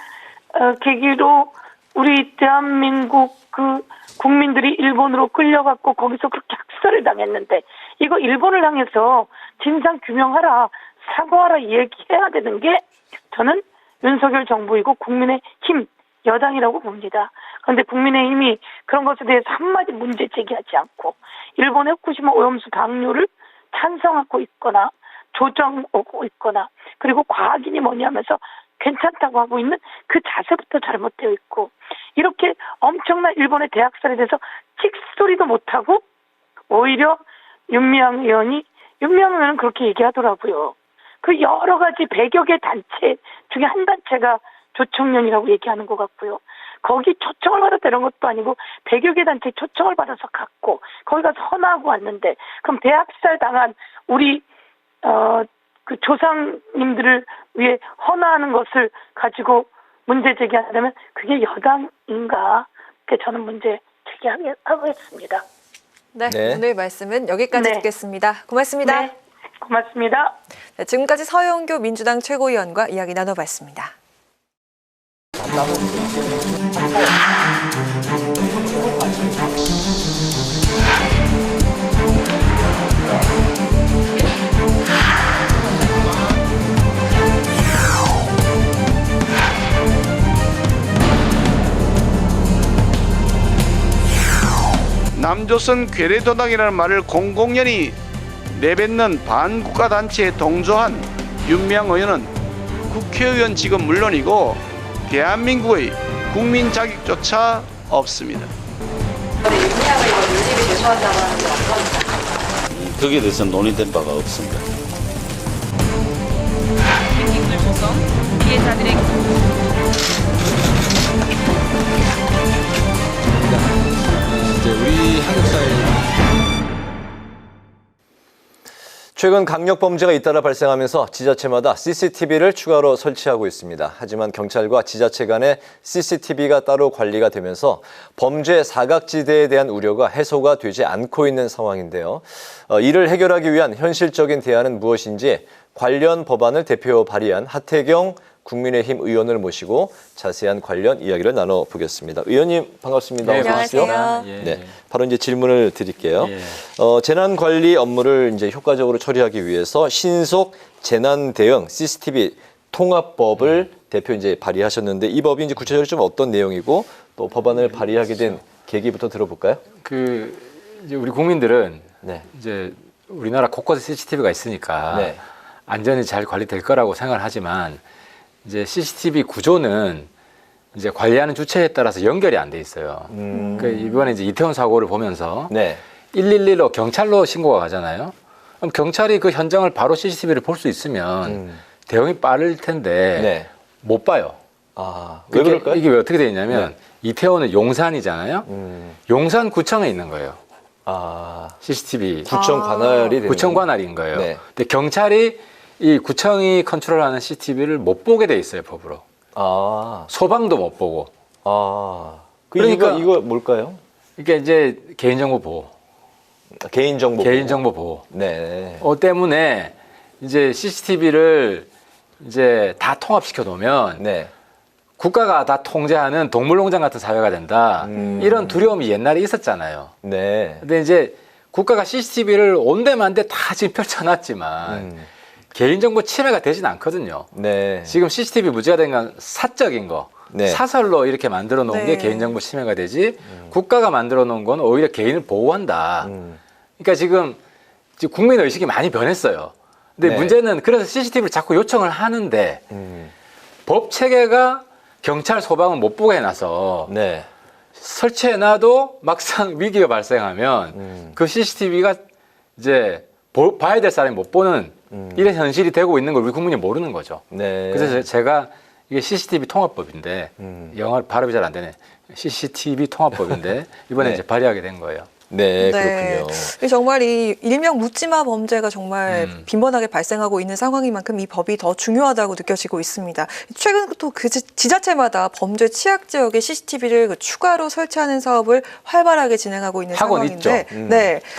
계기로 우리 대한민국 그 국민들이 일본으로 끌려갔고 거기서 그렇게 학살을 당했는데 이거 일본을 향해서 진상 규명하라, 사과하라 얘기해야 되는 게 저는 윤석열 정부이고 국민의힘 여당이라고 봅니다. 그런데 국민의힘이 그런 것에 대해서 한마디 문제 제기하지 않고 일본의 후쿠시마 오염수 방류를 찬성하고 있거나 조정하고 있거나 그리고 과학인이 뭐냐 하면서 괜찮다고 하고 있는 그 자세부터 잘못되어 있고 이렇게 엄청난 일본의 대학살에 대해서 찍소리도 못하고 오히려 윤미향 의원은 그렇게 얘기하더라고요. 그 여러 가지 100여 개 단체 중에 한 단체가 조총련이라고 얘기하는 것 같고요. 거기 초청을 받았다 이런 것도 아니고 100여 개 단체 초청을 받아서 갔고 거기 가서 헌화하고 왔는데 그럼 대학살 당한 우리 그 조상님들을 위해 헌화하는 것을 가지고 문제 제기한다면 그게 여당인가? 그게 저는 문제 제기하겠습니다. 네, 오늘 말씀은 여기까지 듣겠습니다. 고맙습니다. 네, 고맙습니다. 네, 지금까지 서영교 민주당 최고위원과 이야기 나눠봤습니다. 남조선 괴뢰도당이라는 말을 공공연히 내뱉는 반국가 단체에 동조한 윤미향 의원은 국회의원 직은 물론이고 대한민국의 국민 자격조차 없습니다. 거기에 대해서 논의된 바가 없습니다. 김익들 조성 피해자들의 이제 우리 한국 사회 최근 강력 범죄가 잇따라 발생하면서 지자체마다 CCTV를 추가로 설치하고 있습니다. 하지만 경찰과 지자체 간의 CCTV가 따로 관리가 되면서 범죄 사각지대에 대한 우려가 해소가 되지 않고 있는 상황인데요. 이를 해결하기 위한 현실적인 대안은 무엇인지 관련 법안을 대표 발의한 하태경 국민의힘 의원을 모시고 자세한 관련 이야기를 나눠보겠습니다. 의원님 반갑습니다. 네, 안녕하세요. 네, 바로 이제 질문을 드릴게요. 재난 관리 업무를 이제 효과적으로 처리하기 위해서 신속 재난 대응 CCTV 통합법을 대표 이제 발의하셨는데 이 법이 이제 구체적으로 좀 어떤 내용이고 또 법안을 발의하게 된 계기부터 들어볼까요? 이제 우리 국민들은 이제 우리나라 곳곳에 CCTV가 있으니까 안전히 잘 관리될 거라고 생각을 하지만 이제 CCTV 구조는 이제 관리하는 주체에 따라서 연결이 안 돼 있어요. 그러니까 이번에 이제 이태원 사고를 보면서 111로 경찰로 신고가 가잖아요. 그럼 경찰이 그 현장을 바로 CCTV를 볼 수 있으면 대응이 빠를 텐데 못 봐요. 왜 그럴까요? 이게 왜 어떻게 돼 있냐면 이태원은 용산이잖아요. 용산구청에 있는 거예요. CCTV 구청 관할이 되는 구청 관할인 거예요. 근데 경찰이 이 구청이 컨트롤하는 CCTV를 못 보게 돼 있어요, 법으로. 소방도 못 보고. 그러니까 이거 뭘까요? 이게 이제 개인정보 보호. 개인정보 보호. 때문에 이제 CCTV를 이제 다 통합시켜 놓으면 국가가 다 통제하는 동물농장 같은 사회가 된다. 이런 두려움이 옛날에 있었잖아요. 근데 이제 국가가 CCTV를 온데만데 다 지금 펼쳐놨지만 개인정보 침해가 되진 않거든요. 지금 CCTV 문제가 된 건 사적인 거, 사설로 이렇게 만들어 놓은 게 개인정보 침해가 되지 국가가 만들어 놓은 건 오히려 개인을 보호한다. 그러니까 지금 국민의식이 많이 변했어요. 근데 문제는 그래서 CCTV를 자꾸 요청을 하는데 법 체계가 경찰 소방은 못 보게 해놔서 설치해놔도 막상 위기가 발생하면 그 CCTV가 이제 봐야 될 사람이 못 보는 이런 현실이 되고 있는 걸 우리 국민이 모르는 거죠. 그래서 제가 이게 CCTV 통합법인데 영어 발음이 잘 안 되네. CCTV 통합법인데 이번에 이제 발의하게 된 거예요. 그렇군요. 정말 이 일명 묻지마 범죄가 정말 빈번하게 발생하고 있는 상황인 만큼 이 법이 더 중요하다고 느껴지고 있습니다. 최근 또 그 지자체마다 범죄 취약 지역에 CCTV를 추가로 설치하는 사업을 활발하게 진행하고 있는 상황인데,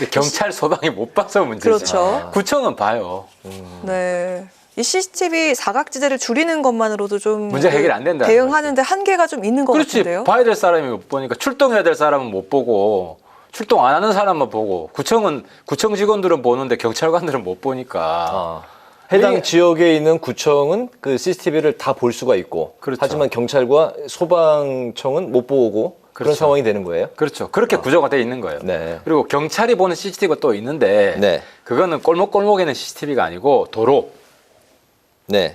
있죠. 경찰 소방이 못 봐서 문제죠. 그렇죠. 구청은 봐요. 이 CCTV 사각지대를 줄이는 것만으로도 좀 문제 해결이 안 된다. 대응하는데 한계가 좀 있는 것 같은데요. 봐야 될 사람이 못 보니까 출동해야 될 사람은 못 보고. 출동 안 하는 사람만 보고 구청 직원들은 보는데 경찰관들은 못 보니까 해당 지역에 있는 구청은 그 CCTV를 다 볼 수가 있고 하지만 경찰과 소방청은 못 보고 그런 상황이 되는 거예요? 그렇죠. 그렇게 구조가 돼 있는 거예요. 그리고 경찰이 보는 CCTV가 또 있는데 그거는 골목골목에는 CCTV가 아니고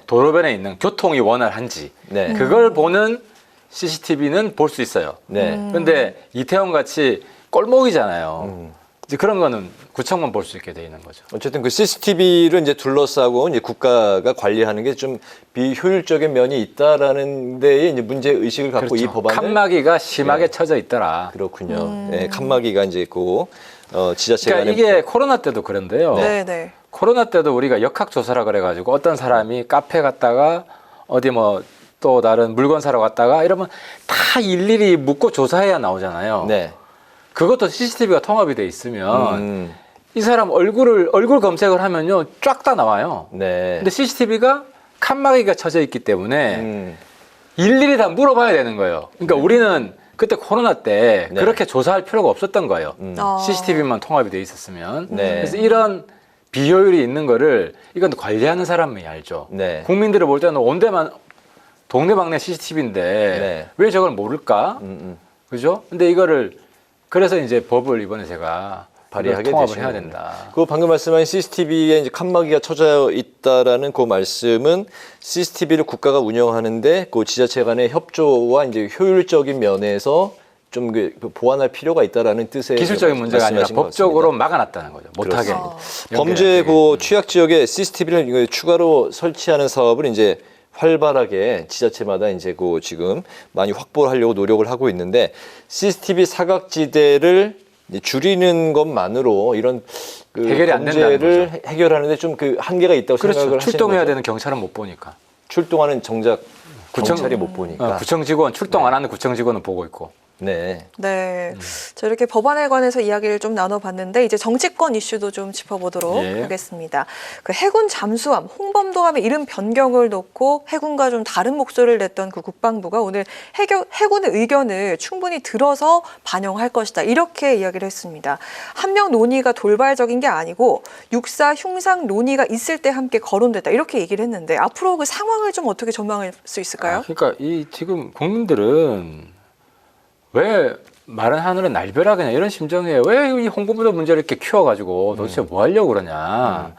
도로변에 있는 교통이 원활한지 그걸 보는 CCTV는 볼 수 있어요. 그런데 이태원 같이 꼴목이잖아요. 이제 그런 거는 구청만 볼 수 있게 돼 있는 거죠. 어쨌든 그 CCTV를 이제 둘러싸고 이제 국가가 관리하는 게 좀 비효율적인 면이 있다라는 데에 이제 문제 의식을 갖고 이 법안을 칸막이가 심하게 쳐져 있더라. 그렇군요. 칸막이가 이제 있고 지자체가 그러니까 이게 코로나 때도 그런데요. 코로나 때도 우리가 역학조사라 그래가지고 어떤 사람이 카페 갔다가 어디 뭐 또 다른 물건 사러 갔다가 이러면 다 일일이 묻고 조사해야 나오잖아요. 그것도 CCTV가 통합이 돼 있으면 이 사람 얼굴 검색을 하면요 쫙 다 나와요. 근데 CCTV가 칸막이가 쳐져 있기 때문에 일일이 다 물어봐야 되는 거예요. 그러니까 우리는 그때 코로나 때 그렇게 조사할 필요가 없었던 거예요. CCTV만 통합이 돼 있었으면. 그래서 이런 비효율이 있는 거를 이건 관리하는 사람이 알죠. 국민들이 볼 때는 온데만 동네방네 CCTV인데 왜 저걸 모를까? 그죠? 근데 이거를 그래서 이제 법을 이번에 제가 발의하게 통합을 되시는 해야 된다. 그 방금 말씀하신 CCTV에 이제 칸막이가 쳐져 있다라는 그 말씀은 CCTV를 국가가 운영하는데 그 지자체 간의 협조와 이제 효율적인 면에서 좀 보완할 필요가 있다라는 뜻의 기술적인 문제가 아니라 법적으로 막아놨다는 거죠. 못하게. 범죄 그 취약 지역에 CCTV를 추가로 설치하는 사업을 이제 활발하게 지자체마다 이제 그 지금 많이 확보를 하려고 노력을 하고 있는데 CCTV 사각지대를 줄이는 것만으로 이런 그 해결이 안 된다는 문제를 해결하는데 좀 그 한계가 있다고 그렇죠. 생각을 하시는 출동해야 거죠? 되는 경찰은 못 보니까. 출동하는 정작 경찰이 못 보니까. 구청 직원 출동 안 하는 구청 직원은 보고 있고. 네. 네. 자, 이렇게 법안에 관해서 이야기를 좀 나눠봤는데 이제 정치권 이슈도 좀 짚어보도록 하겠습니다. 그 해군 잠수함, 홍범도함의 이름 변경을 놓고 해군과 좀 다른 목소리를 냈던 그 국방부가 오늘 해군의 의견을 충분히 들어서 반영할 것이다. 이렇게 이야기를 했습니다. 함명 논의가 돌발적인 게 아니고 육사 흉상 논의가 있을 때 함께 거론됐다. 이렇게 얘기를 했는데 앞으로 그 상황을 좀 어떻게 전망할 수 있을까요? 그러니까 이 지금 국민들은 왜 마른 하늘은 날벼락이냐 이런 심정이에요. 왜 이 홍보부도 문제를 이렇게 키워가지고 도대체 뭐 하려고 그러냐.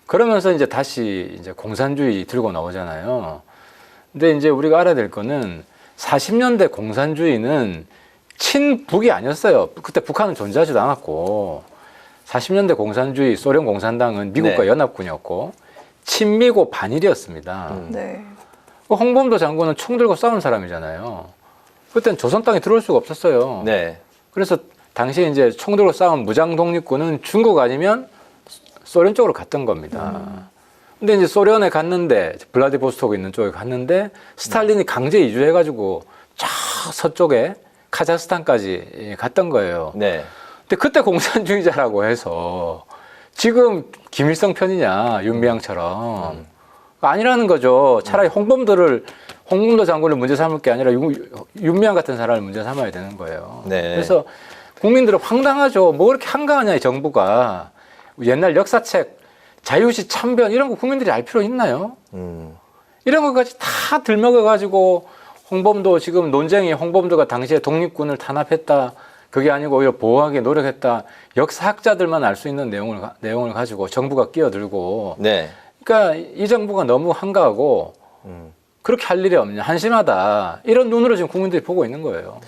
그러면서 이제 다시 이제 공산주의 들고 나오잖아요. 근데 이제 우리가 알아야 될 거는 40년대 공산주의는 친북이 아니었어요. 그때 북한은 존재하지도 않았고 40년대 공산주의 소련 공산당은 미국과 연합군이었고 친미고 반일이었습니다. 네. 홍범도 장군은 총 들고 싸운 사람이잖아요. 그때는 조선 땅에 들어올 수가 없었어요. 네. 그래서 당시에 이제 총 들고 싸운 무장 독립군은 중국 아니면 소련 쪽으로 갔던 겁니다. 근데 이제 소련에 갔는데 블라디보스토크 있는 쪽에 갔는데 스탈린이 강제 이주해가지고 저 서쪽에 카자흐스탄까지 갔던 거예요. 네. 근데 그때 공산주의자라고 해서 지금 김일성 편이냐 윤미향처럼 아니라는 거죠. 차라리 홍범도 장군을 문제 삼을 게 아니라 윤미향 같은 사람을 문제 삼아야 되는 거예요. 네. 그래서 국민들은 황당하죠. 뭐 그렇게 한가하냐 이 정부가. 옛날 역사책 자유시 참변 이런 거 국민들이 알 필요 있나요? 이런 것까지 다 들먹여가지고 홍범도 지금 논쟁이 홍범도가 당시에 독립군을 탄압했다. 그게 아니고 오히려 보호하기 노력했다. 역사학자들만 알 수 있는 내용을 가지고 정부가 끼어들고. 네. 그러니까 이 정부가 너무 한가하고 그렇게 할 일이 없냐, 한심하다. 이런 눈으로 지금 국민들이 보고 있는 거예요.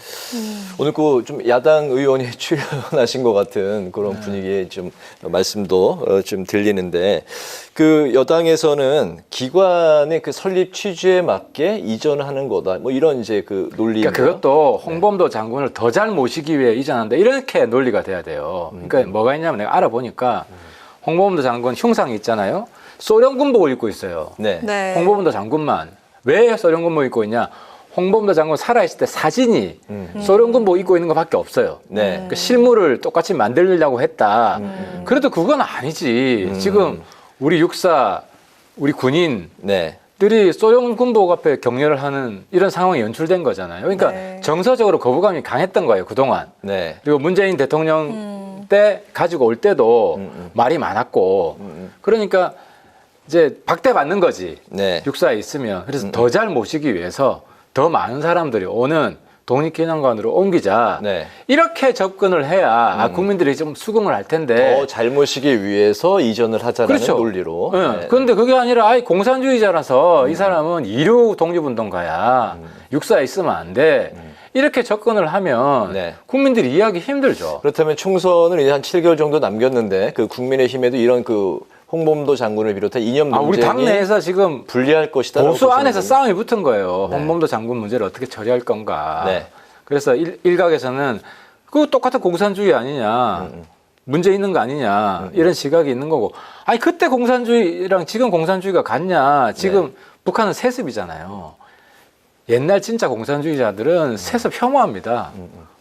오늘 그 좀 야당 의원이 출연하신 것 같은 그런 분위기의 좀 말씀도 좀 들리는데 그 여당에서는 기관의 그 설립 취지에 맞게 이전하는 거다. 뭐 이런 이제 그 논리. 그러니까 그것도 홍범도 장군을 더 잘 모시기 위해 이전한다. 이렇게 논리가 돼야 돼요. 그러니까 뭐가 있냐면 내가 알아보니까 홍범도 장군 흉상이 있잖아요. 소련 군복을 입고 있어요. 네. 네. 홍범도 장군만. 왜 소련 군복 입고 있냐? 홍범도 장군 살아있을 때 사진이 소련 군복 입고 있는 것밖에 없어요. 네. 그러니까 실물을 똑같이 만들려고 했다. 그래도 그건 아니지. 지금 우리 육사, 우리 군인들이 소련 군복 앞에 격려를 하는 이런 상황이 연출된 거잖아요. 그러니까 정서적으로 거부감이 강했던 거예요, 그동안. 네. 그리고 문재인 대통령 때 가지고 올 때도 말이 많았고 그러니까 이제 박대받는 거지. 네. 육사에 있으면. 그래서 더 잘 모시기 위해서 더 많은 사람들이 오는 독립기념관으로 옮기자. 네. 이렇게 접근을 해야 국민들이 좀 수긍을 할 텐데. 더 잘 모시기 위해서 이전을 하자라는 그렇죠. 논리로. 네. 네. 그런데 그게 아니라 아예 공산주의자라서 이 사람은 이류 독립운동가야. 육사에 있으면 안 돼. 이렇게 접근을 하면 국민들이 이해하기 힘들죠. 그렇다면 총선을 이제 한 7개월 정도 남겼는데 그 국민의힘에도 이런 그 홍범도 장군을 비롯한 이념 논쟁이 우리 당내에서 지금 불리할 것이다. 보수 안에서 싸움이 붙은 거예요. 홍범도 장군 문제를 어떻게 처리할 건가. 그래서 일각에서는 그 똑같은 공산주의 아니냐. 문제 있는 거 아니냐. 이런 시각이 있는 거고. 아니 그때 공산주의랑 지금 공산주의가 같냐. 지금 북한은 세습이잖아요. 옛날 진짜 공산주의자들은 세습 혐오합니다.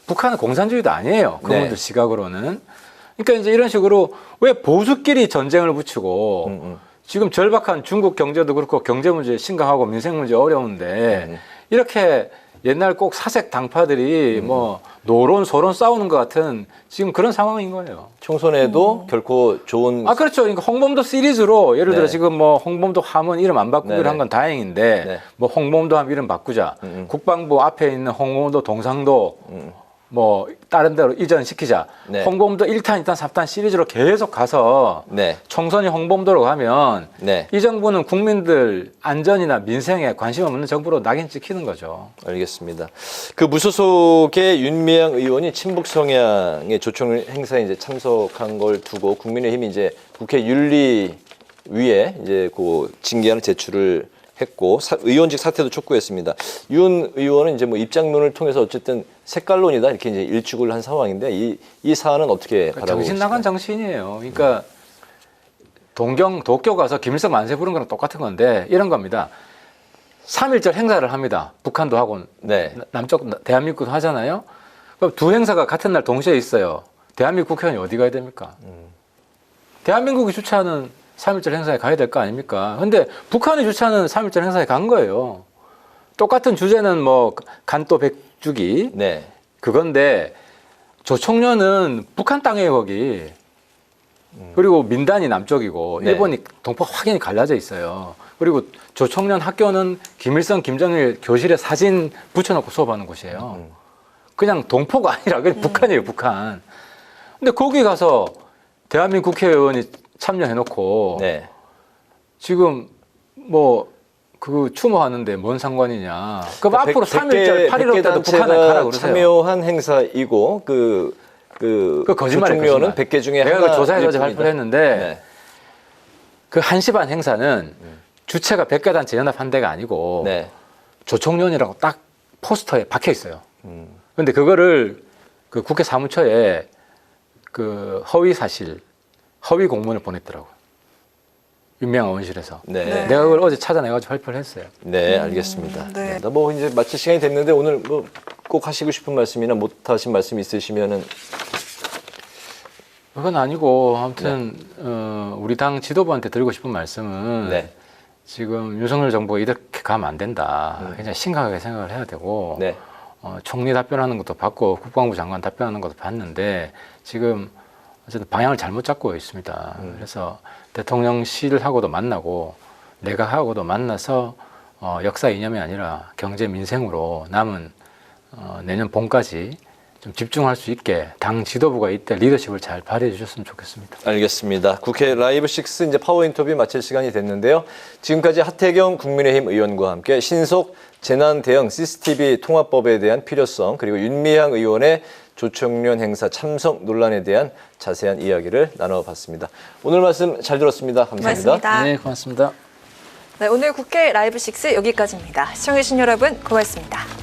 북한은 공산주의도 아니에요. 그분들 시각으로는. 그러니까 이제 이런 식으로 왜 보수끼리 전쟁을 붙이고 지금 절박한 중국 경제도 그렇고 경제 문제 심각하고 민생 문제 어려운데 이렇게 옛날 꼭 사색 당파들이 뭐 노론 소론 싸우는 것 같은 지금 그런 상황인 거예요. 총선에도 결코 좋은. 그렇죠. 그러니까 홍범도 시리즈로 예를 들어 지금 뭐 홍범도 함은 이름 안 바꾸기로 한 건 다행인데 뭐 홍범도 함 이름 바꾸자. 국방부 앞에 있는 홍범도 동상도 뭐 다른 데로 이전시키자. 홍범도 1탄, 2탄, 3탄 시리즈로 계속 가서 총선이 홍범도로 가면 이 정부는 국민들 안전이나 민생에 관심 없는 정부로 낙인 찍히는 거죠. 알겠습니다. 그 무소속의 윤미향 의원이 친북 성향의 조총 행사에 이제 참석한 걸 두고 국민의힘이 이제 국회 윤리위에 이제 그 징계안을 제출을 했고 의원직 사퇴도 촉구했습니다. 윤 의원은 이제 뭐 입장문을 통해서 어쨌든 색깔론이다 이렇게 이제 일축을 한 상황인데 이 사안은 어떻게 바라보고 정신 나간 정치인이에요. 그러니까 도쿄 가서 김일성 만세 부른 거랑 똑같은 건데 이런 겁니다. 3.1절 행사를 합니다. 북한도 하고 남쪽 대한민국도 하잖아요. 그럼 두 행사가 같은 날 동시에 있어요. 대한민국 국회의원이 어디 가야 됩니까? 대한민국이 주최하는 3.1절 행사에 가야 될 거 아닙니까? 근데 북한이 주최하는 3.1절 행사에 간 거예요. 똑같은 주제는 뭐 간도 100주기 그건데 조총련은 북한 땅이에요 거기. 그리고 민단이 남쪽이고 일본이 동포가 확연히 갈라져 있어요. 그리고 조총련 학교는 김일성, 김정일 교실에 사진 붙여놓고 수업하는 곳이에요. 그냥 동포가 아니라 그냥 북한이에요, 북한. 근데 거기 가서 대한민국 국회의원이 참여해놓고 지금 뭐 그 추모하는데 뭔 상관이냐. 그럼 앞으로 3.1절 8.15 때도 북한에 가라 그러세요. 참여한 행사이고 그 거짓말은 100개 중에 내가 하나 조사해서 어제 발표를 했는데 그 1시 반 행사는 주체가 백과단체 연합한 데가 아니고 조총련이라고 딱 포스터에 박혀 있어요. 근데 그거를 그 국회 사무처에 그 허위 사실, 허위 공문을 보냈더라고요. 윤미향 의원실에서. 내가 그걸 어제 찾아내가지고 발표를 했어요. 네, 알겠습니다. 뭐 이제 마칠 시간이 됐는데 오늘 뭐 꼭 하시고 싶은 말씀이나 못 하신 말씀 있으시면은. 그건 아니고 아무튼 우리 당 지도부한테 드리고 싶은 말씀은 지금 윤석열 정부가 이렇게 가면 안 된다. 굉장히 심각하게 생각을 해야 되고 총리 답변하는 것도 봤고 국방부 장관 답변하는 것도 봤는데 지금 어쨌든 방향을 잘못 잡고 있습니다. 그래서 대통령실하고도 만나고 내각하고도 만나서 역사 이념이 아니라 경제 민생으로 남은 내년 봄까지 좀 집중할 수 있게 당 지도부가 이때 리더십을 잘 발휘해 주셨으면 좋겠습니다. 알겠습니다. 국회 라이브 6 이제 파워 인터뷰 마칠 시간이 됐는데요. 지금까지 하태경 국민의힘 의원과 함께 신속 재난 대응 CCTV 통합법에 대한 필요성 그리고 윤미향 의원의 조총련 행사 참석 논란에 대한 자세한 이야기를 나눠봤습니다. 오늘 말씀 잘 들었습니다. 감사합니다. 고맙습니다. 네, 고맙습니다. 네, 오늘 국회 라이브 6 여기까지입니다. 시청해주신 여러분 고맙습니다.